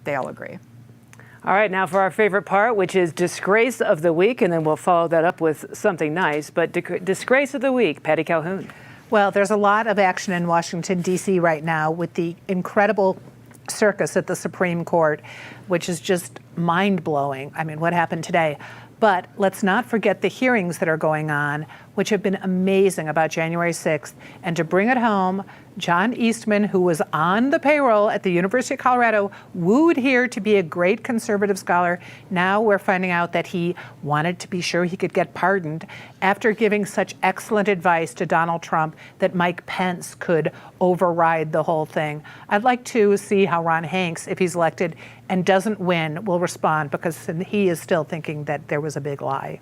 they all agree. All right, now for our favorite part, which is Disgrace of the Week, and then we'll follow that up with something nice. But Disgrace of the Week, Patty Calhoun. Well, there's a lot of action in Washington, D.C. right now with the incredible circus at the Supreme Court, which is just mind-blowing. I mean, what happened today? But let's not forget the hearings that are going on, which have been amazing about January 6th. And to bring it home, John Eastman, who was on the payroll at the University of Colorado, wooed here to be a great conservative scholar. Now we're finding out that he wanted to be sure he could get pardoned after giving such excellent advice to Donald Trump that Mike Pence could override the whole thing. I'd like to see how Ron Hanks, if he's elected and doesn't win, will respond, because he is still thinking that there was a big lie.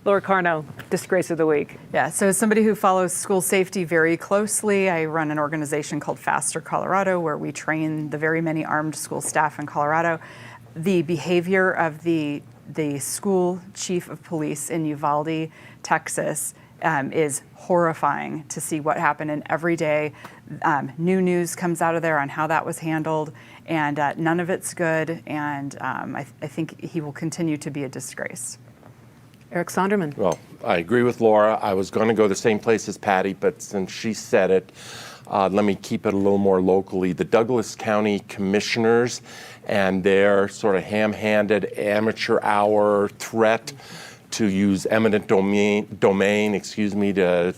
Laura Carno, Disgrace of the Week. Yeah, so as somebody who follows school safety very closely, I run an organization called Faster Colorado, where we train the very many armed school staff in Colorado. The behavior of the school chief of police in Uvalde, Texas, is horrifying to see what happened. And every day, new news comes out of there on how that was handled, and none of it's good. And I think he will continue to be a disgrace. Eric Sonderman. Well, I agree with Laura. I was going to go the same place as Patty, but since she said it, let me keep it a little more locally. The Douglas County Commissioners and their sort of ham-handed amateur hour threat to use eminent domain, to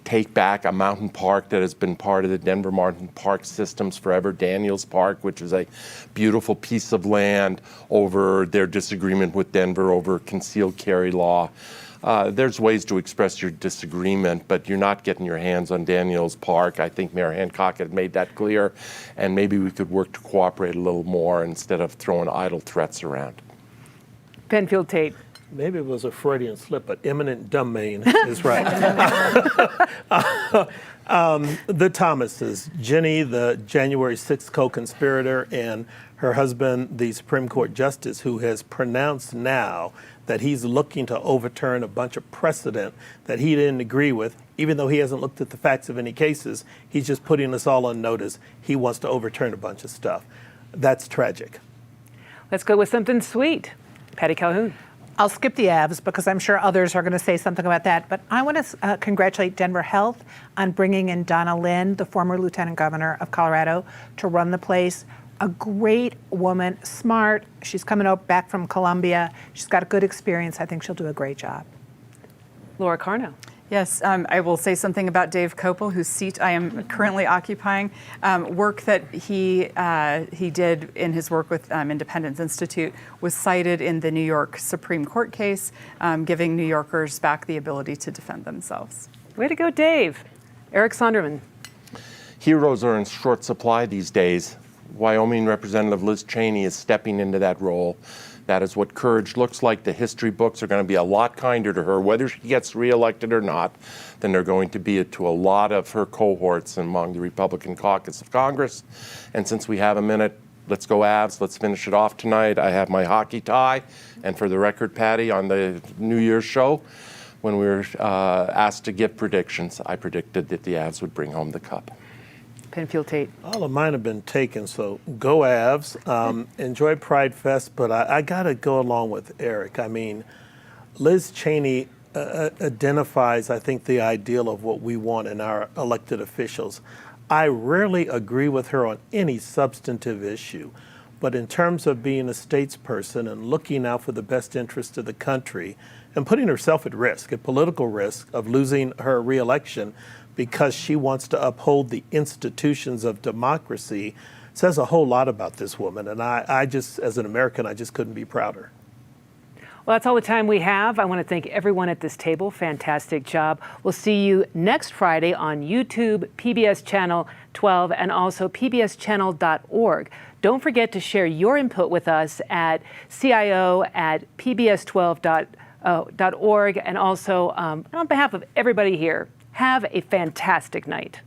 take back a mountain park that has been part of the Denver Mountain Park systems forever, Daniels Park, which is a beautiful piece of land, over their disagreement with Denver over concealed carry law. There's ways to express your disagreement, but you're not getting your hands on Daniels Park. I think Mayor Hancock had made that clear, and maybe we could work to cooperate a little more instead of throwing idle threats around. Penfield Tate. Maybe it was a Freudian slip, but eminent domain is right. The Thomases, Jenny, the January 6th co-conspirator, and her husband, the Supreme Court Justice, who has pronounced now that he's looking to overturn a bunch of precedent that he didn't agree with, even though he hasn't looked at the facts of any cases. He's just putting us all on notice. He wants to overturn a bunch of stuff. That's tragic. Let's go with something sweet. Patty Calhoun. I'll skip the Avs because I'm sure others are going to say something about that. But I want to congratulate Denver Health on bringing in Donna Lynn, the former lieutenant governor of Colorado, to run the place. A great woman, smart. She's coming back from Columbia. She's got a good experience. I think she'll do a great job. Laura Carno. Yes, I will say something about Dave Kopel, whose seat I am currently occupying. Work that he did in his work with Independence Institute was cited in the New York Supreme Court case, giving New Yorkers back the ability to defend themselves. Way to go, Dave. Eric Sonderman. Heroes are in short supply these days. Wyoming Representative Liz Cheney is stepping into that role. That is what courage looks like. The history books are going to be a lot kinder to her, whether she gets reelected or not, than they're going to be to a lot of her cohorts among the Republican caucus of Congress. And since we have a minute, let's go Avs. Let's finish it off tonight. I have my hockey tie. And for the record, Patty, on the New Year's show, when we were asked to give predictions, I predicted that the Avs would bring home the cup. Penfield Tate. All of mine have been taken, so go Avs. Enjoy Pride Fest, but I got to go along with Eric. I mean, Liz Cheney identifies, I think, the ideal of what we want in our elected officials. I rarely agree with her on any substantive issue, but in terms of being a statesperson and looking out for the best interest of the country and putting herself at risk, at political risk of losing her reelection, because she wants to uphold the institutions of democracy, says a whole lot about this woman. And I just, as an American, I just couldn't be prouder. Well, that's all the time we have. I want to thank everyone at this table. Fantastic job. We'll see you next Friday on YouTube, PBS Channel 12, and also pbschannel.org. Don't forget to share your input with us at CIO@pbs12.org. And also, on behalf of everybody here, have a fantastic night.